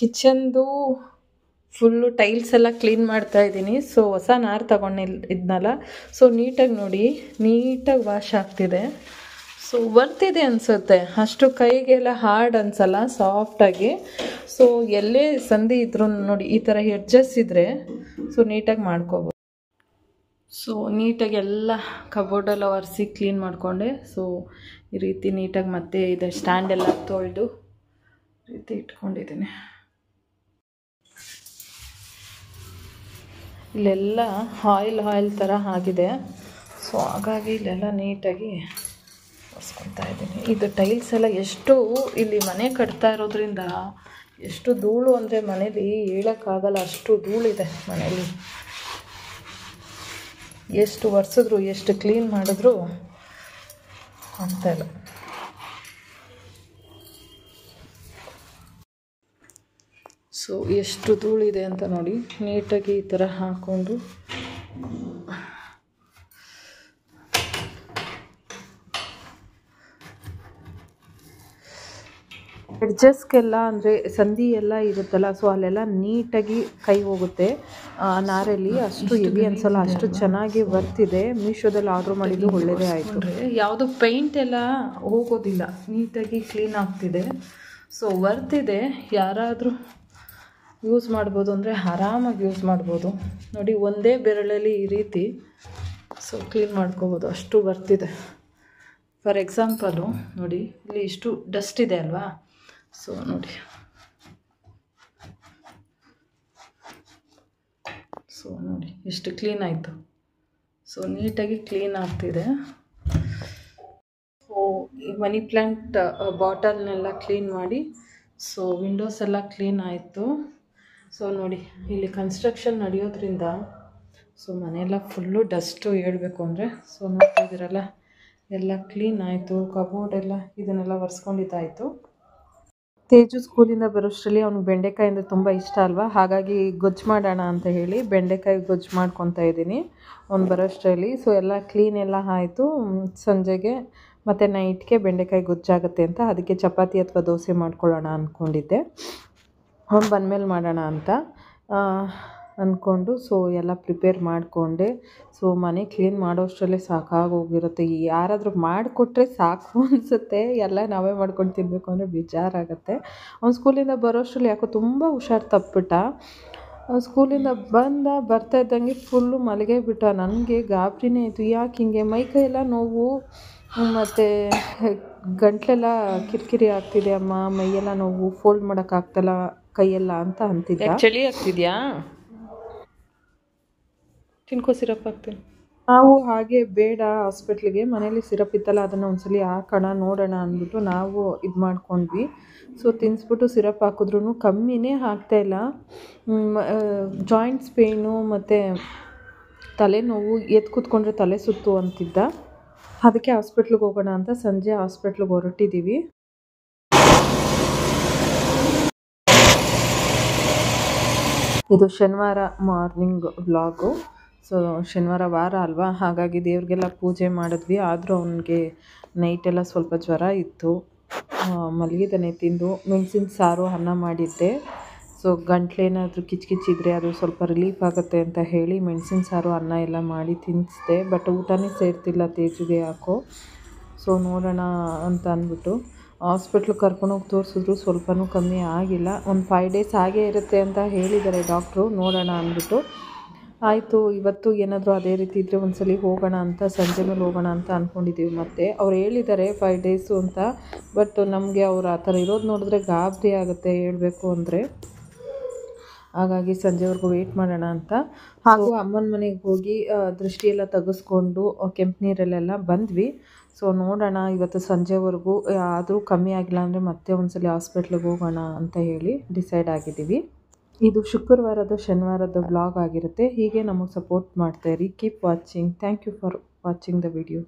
ಕಿಚನ್ದು full tiles ಎಲ್ಲ clean ಮಾಡ್ತಾ ಇದ್ದೀನಿ. ಸೊ ಹೊಸ ನಾರು ತಗೊಂಡಿದ್ನಲ್ಲ, ಸೊ ನೀಟಾಗಿ ನೋಡಿ, ನೀಟಾಗಿ ವಾಶ್ ಆಗ್ತಿದೆ. ಸೊ ಬರ್ತಿದೆ ಅನಿಸುತ್ತೆ, ಅಷ್ಟು ಕೈಗೆಲ್ಲ ಹಾರ್ಡ್ ಅನಿಸಲ್ಲ, ಸಾಫ್ಟಾಗಿ. ಸೊ ಎಲ್ಲೇ ಸಂಧಿ ಇದ್ರೂ ನೋಡಿ ಈ ಥರ ಎಡ್ಜಸ್ ಇದ್ದರೆ ಸೊ ನೀಟಾಗಿ ಮಾಡ್ಕೋಬೋದು. ಸೊ ನೀಟಾಗಿ ಎಲ್ಲ ಕಬೋರ್ಡೆಲ್ಲ ಒರೆಸಿ ಕ್ಲೀನ್ ಮಾಡಿಕೊಂಡೆ. ಸೊ ಈ ರೀತಿ ನೀಟಾಗಿ ಮತ್ತೆ ಇದೆ ಸ್ಟ್ಯಾಂಡೆಲ್ಲ ತೊಳೆದು ಈ ರೀತಿ ಇಟ್ಕೊಂಡಿದ್ದೀನಿ. ಇಲ್ಲೆಲ್ಲ ಆಯಿಲ್ ಥರ ಆಗಿದೆ. ಸೊ ಹಾಗಾಗಿ ಇಲ್ಲೆಲ್ಲ ನೀಟಾಗಿ ಒರೆಸ್ಕೊತಾ ಇದ್ದೀನಿ. ಇದು ಟೈಲ್ಸ್ ಎಲ್ಲ ಎಷ್ಟು ಇಲ್ಲಿ ಮನೆ ಕಟ್ತಾ ಇರೋದ್ರಿಂದ ಎಷ್ಟು ಧೂಳು ಅಂದರೆ ಮನೇಲಿ ಹೇಳೋಕ್ಕಾಗಲ್ಲ, ಅಷ್ಟು ಧೂಳಿದೆ ಮನೇಲಿ. ಎಷ್ಟು ಒರೆಸಿದ್ರು ಎಷ್ಟು ಕ್ಲೀನ್ ಮಾಡಿದ್ರು ಅಂತ ಇಲ್ಲ. ಸೊ ಎಷ್ಟು ಧೂಳಿದೆ ಅಂತ ನೋಡಿ, ನೀಟಾಗಿ ಈ ಥರ ಹಾಕ್ಕೊಂಡು ಎಡ್ಜಸ್ಗೆಲ್ಲ ಅಂದರೆ ಸಂಧಿ ಎಲ್ಲ ಇರುತ್ತಲ್ಲ, ಸೊ ಅಲ್ಲೆಲ್ಲ ನೀಟಾಗಿ ಕೈ ಹೋಗುತ್ತೆ. ನಾರಲ್ಲಿ ಅಷ್ಟು ಹೆವಿ ಅನ್ಸಲ್ಲ, ಅಷ್ಟು ಚೆನ್ನಾಗಿ ಬರ್ತಿದೆ. ಮೀಶೋದಲ್ಲಿ ಆರ್ಡ್ರ್ ಮಾಡಿದ್ದು ಒಳ್ಳೆಯದೇ ಆಯಿತು. ಯಾವುದು ಪೇಂಟ್ ಎಲ್ಲ ಹೋಗೋದಿಲ್ಲ, ನೀಟಾಗಿ ಕ್ಲೀನ್ ಆಗ್ತಿದೆ. ಸೊ ಬರ್ತಿದೆ, ಯಾರಾದರೂ ಯೂಸ್ ಮಾಡ್ಬೋದು ಅಂದರೆ ಆರಾಮಾಗಿ ಯೂಸ್ ಮಾಡ್ಬೋದು. ನೋಡಿ ಒಂದೇ ಬೆರಳಲ್ಲಿ ಈ ರೀತಿ ಸೊ ಕ್ಲೀನ್ ಮಾಡ್ಕೋಬೋದು, ಅಷ್ಟು ಬರ್ತಿದೆ. ಫಾರ್ ಎಕ್ಸಾಂಪಲು ನೋಡಿ, ಇಲ್ಲಿ ಇಷ್ಟು ಡಸ್ಟ್ ಇದೆ ಅಲ್ವಾ, ಸೊ ನೋಡಿ, ಸೊ ನೋಡಿ ಎಷ್ಟು ಕ್ಲೀನ್ ಆಯಿತು. ಸೊ ನೀಟಾಗಿ ಕ್ಲೀನ್ ಆಗ್ತಿದೆ. ಸೊ ಈ ಮನಿ ಪ್ಲ್ಯಾಂಟ್ ಬಾಟಲ್ನೆಲ್ಲ ಕ್ಲೀನ್ ಮಾಡಿ, ಸೊ ವಿಂಡೋಸ್ ಎಲ್ಲ ಕ್ಲೀನ್ ಆಯಿತು. ಸೊ ನೋಡಿ, ಇಲ್ಲಿ ಕನ್ಸ್ಟ್ರಕ್ಷನ್ ನಡೆಯೋದ್ರಿಂದ ಸೊ ಮನೆಯೆಲ್ಲ ಫುಲ್ಲು ಡಸ್ಟು ಹೇಳಬೇಕು ಅಂದರೆ. ಸೊ ನೋಡ್ತಾ ಇದ್ದೀರಲ್ಲ, ಎಲ್ಲ ಕ್ಲೀನ್ ಆಯಿತು. ಕಬೋರ್ಡ್ ಎಲ್ಲ ಇದನ್ನೆಲ್ಲ ಒರೆಸ್ಕೊಂಡಿದ್ದಾಯಿತು. ತೇಜು ಸ್ಕೂಲಿಂದ ಬರೋಷ್ಟರಲ್ಲಿ ಅವ್ನಿಗೆ ಬೆಂಡೆಕಾಯಿ ಅಂದರೆ ತುಂಬ ಇಷ್ಟ ಅಲ್ವಾ, ಹಾಗಾಗಿ ಗೊಜ್ಜು ಮಾಡೋಣ ಅಂತ ಹೇಳಿ ಬೆಂಡೆಕಾಯಿ ಗೊಜ್ಜು ಮಾಡ್ಕೊತಾ ಇದ್ದೀನಿ ಅವ್ನು ಬರೋಷ್ಟರಲ್ಲಿ. ಸೊ ಎಲ್ಲ ಕ್ಲೀನ್ ಎಲ್ಲ ಆಯಿತು. ಸಂಜೆಗೆ ಮತ್ತು ನೈಟ್ಗೆ ಬೆಂಡೆಕಾಯಿ ಗೊಜ್ಜಾಗುತ್ತೆ ಅಂತ, ಅದಕ್ಕೆ ಚಪಾತಿ ಅಥವಾ ದೋಸೆ ಮಾಡ್ಕೊಳ್ಳೋಣ ಅಂದ್ಕೊಂಡಿದ್ದೆ. ಅವ್ನು ಬಂದಮೇಲೆ ಮಾಡೋಣ ಅಂತ ಅಂದ್ಕೊಂಡು ಸೊ ಎಲ್ಲ ಪ್ರಿಪೇರ್ ಮಾಡಿಕೊಂಡೆ. ಸೊ ಮನೆ ಕ್ಲೀನ್ ಮಾಡೋಷ್ಟರಲ್ಲೇ ಸಾಕಾಗೋಗಿರುತ್ತೆ. ಯಾರಾದರೂ ಮಾಡಿಕೊಟ್ರೆ ಸಾಕು ಅನಿಸುತ್ತೆ, ಎಲ್ಲ ನಾವೇ ಮಾಡ್ಕೊಂಡು ತಿನ್ನಬೇಕು ಅಂದರೆ ಬೇಜಾರಾಗುತ್ತೆ. ಅವ್ನು ಸ್ಕೂಲಿಂದ ಬರೋಷ್ಟರಲ್ಲಿ ಯಾಕೋ ತುಂಬ ಹುಷಾರು ತಪ್ಪಿಬಿಟ್ಟ. ಸ್ಕೂಲಿಂದ ಬರ್ತಾ ಇದ್ದಂಗೆ ಫುಲ್ಲು ಮಲಗೇ ಬಿಟ್ಟ. ನನಗೆ ಗಾಬರಿನೇ ಆಯಿತು, ಯಾಕೆ ಹಿಂಗೆ ಮೈಕೈ ಎಲ್ಲ ನೋವು ಮತ್ತು ಗಂಟ್ಲೆಲ್ಲ ಕಿರಿಕಿರಿ ಆಗ್ತಿದೆ ಅಮ್ಮ, ಮೈಯೆಲ್ಲ ನೋವು, ಫೋಲ್ಡ್ ಮಾಡೋಕ್ಕಾಗ್ತಲ್ಲ ಕೈಯೆಲ್ಲ ಅಂತ ಅಂತಿದ್ದ. ಚಳಿ ಆಗ್ತಿದೆಯಾ? ತಿನ್ಕೋ, ಸಿರಪ್ ಹಾಕ್ತೀನಿ. ನಾವು ಹಾಗೆ ಬೇಡ ಹಾಸ್ಪಿಟ್ಲಿಗೆ, ಮನೇಲಿ ಸಿರಪ್ ಇತ್ತಲ್ಲ ಅದನ್ನು ಒಂದ್ಸಲಿ ಹಾಕೋಣ ನೋಡೋಣ ಅಂದ್ಬಿಟ್ಟು ನಾವು ಇದು ಮಾಡ್ಕೊಂಡ್ವಿ. ಸೊ ತಿನ್ನಿಸ್ಬಿಟ್ಟು ಸಿರಪ್ ಹಾಕಿದ್ರೂ ಕಮ್ಮಿನೇ ಆಗ್ತಾಯಿಲ್ಲ. ಜಾಯಿಂಟ್ಸ್ ಪೇಯ್ನು ಮತ್ತು ತಲೆನೋವು, ಎದ್ದು ಕೂತ್ಕೊಂಡ್ರೆ ತಲೆ ಸುತ್ತು ಅಂತಿದ್ದ. ಅದಕ್ಕೆ ಹಾಸ್ಪಿಟ್ಲಿಗೆ ಹೋಗೋಣ ಅಂತ ಸಂಜೆ ಹಾಸ್ಪಿಟ್ಲಿಗೆ ಹೊರಟಿದ್ದೀವಿ. ಇದು ಶನಿವಾರ ಮಾರ್ನಿಂಗ್ ವ್ಲಾಗು. ಸೊ ಶನಿವಾರ ವಾರ ಅಲ್ವಾ, ಹಾಗಾಗಿ ದೇವ್ರಿಗೆಲ್ಲ ಪೂಜೆ ಮಾಡಿದ್ವಿ. ಆದರೂ ಅವನಿಗೆ ನೈಟೆಲ್ಲ ಸ್ವಲ್ಪ ಜ್ವರ ಇತ್ತು. ಮಲಗಿದ್ದಾನೆ ತಿಂದು. ಮೆಣಸಿನ ಸಾರು ಅನ್ನ ಮಾಡಿದ್ದೆ. ಸೊ ಗಂಟ್ಲೇನಾದರೂ ಕಿಚ್ಕಿಚ್ಚಿದ್ರೆ ಅದು ಸ್ವಲ್ಪ ರಿಲೀಫ್ ಆಗುತ್ತೆ ಅಂತ ಹೇಳಿ ಮೆಣಸಿನ ಸಾರು ಅನ್ನ ಎಲ್ಲ ಮಾಡಿ ತಿನ್ನಿಸ್ದೆ. ಬಟ್ ಊಟನೇ ಸೇರ್ತಿಲ್ಲ ತೇಜುಗೆ ಯಾಕೋ. ಸೊ ನೋಡೋಣ ಅಂತ ಅಂದ್ಬಿಟ್ಟು ಹಾಸ್ಪಿಟ್ಲಿಗೆ ಕರ್ಕೊಂಡೋಗಿ ತೋರಿಸಿದ್ರು, ಸ್ವಲ್ಪನೂ ಕಮ್ಮಿ ಆಗಿಲ್ಲ. ಒಂದು 5 days ಹಾಗೇ ಇರುತ್ತೆ ಅಂತ ಹೇಳಿದ್ದಾರೆ ಡಾಕ್ಟ್ರು. ನೋಡೋಣ ಅಂದ್ಬಿಟ್ಟು ಆಯಿತು. ಇವತ್ತು ಏನಾದರೂ ಅದೇ ರೀತಿ ಇದ್ದರೆ ಒಂದ್ಸಲಿ ಹೋಗೋಣ ಅಂತ, ಸಂಜೆ ಮೇಲೆ ಹೋಗೋಣ ಅಂತ ಅಂದ್ಕೊಂಡಿದ್ದೀವಿ. ಮತ್ತು ಅವ್ರು ಹೇಳಿದ್ದಾರೆ 5 days ಅಂತ. ಬಟ್ ನಮಗೆ ಅವ್ರು ಆ ಥರ ಇರೋದು ನೋಡಿದ್ರೆ ಗಾಬರಿ ಆಗುತ್ತೆ ಹೇಳಬೇಕು ಅಂದರೆ. ಹಾಗಾಗಿ ಸಂಜೆವರೆಗೂ ವೆಯ್ಟ್ ಮಾಡೋಣ ಅಂತ. ಹಾಗೂ ಅಮ್ಮನ ಮನೆಗೆ ಹೋಗಿ ದೃಷ್ಟಿಯೆಲ್ಲ ತೆಗೆಸ್ಕೊಂಡು ಕೆಂಪು ನೀರಲ್ಲೆಲ್ಲ ಬಂದ್ವಿ. ಸೊ ನೋಡೋಣ ಇವತ್ತು ಸಂಜೆವರೆಗೂ ಆದರೂ ಕಮ್ಮಿ ಆಗಿಲ್ಲ ಅಂದರೆ ಮತ್ತೆ ಒಂದ್ಸಲಿ ಹಾಸ್ಪಿಟ್ಲಿಗೆ ಹೋಗೋಣ ಅಂತ ಹೇಳಿ ಡಿಸೈಡ್ ಆಗಿದ್ದೀವಿ. ಇದು ಶುಕ್ರವಾರದ ಶನಿವಾರದ ವ್ಲಾಗ್ ಆಗಿರುತ್ತೆ. ಹೀಗೆ ನಮಗೆ ಸಪೋರ್ಟ್ ಮಾಡ್ತಾಯಿರಿ. Keep watching. Thank you for watching the video.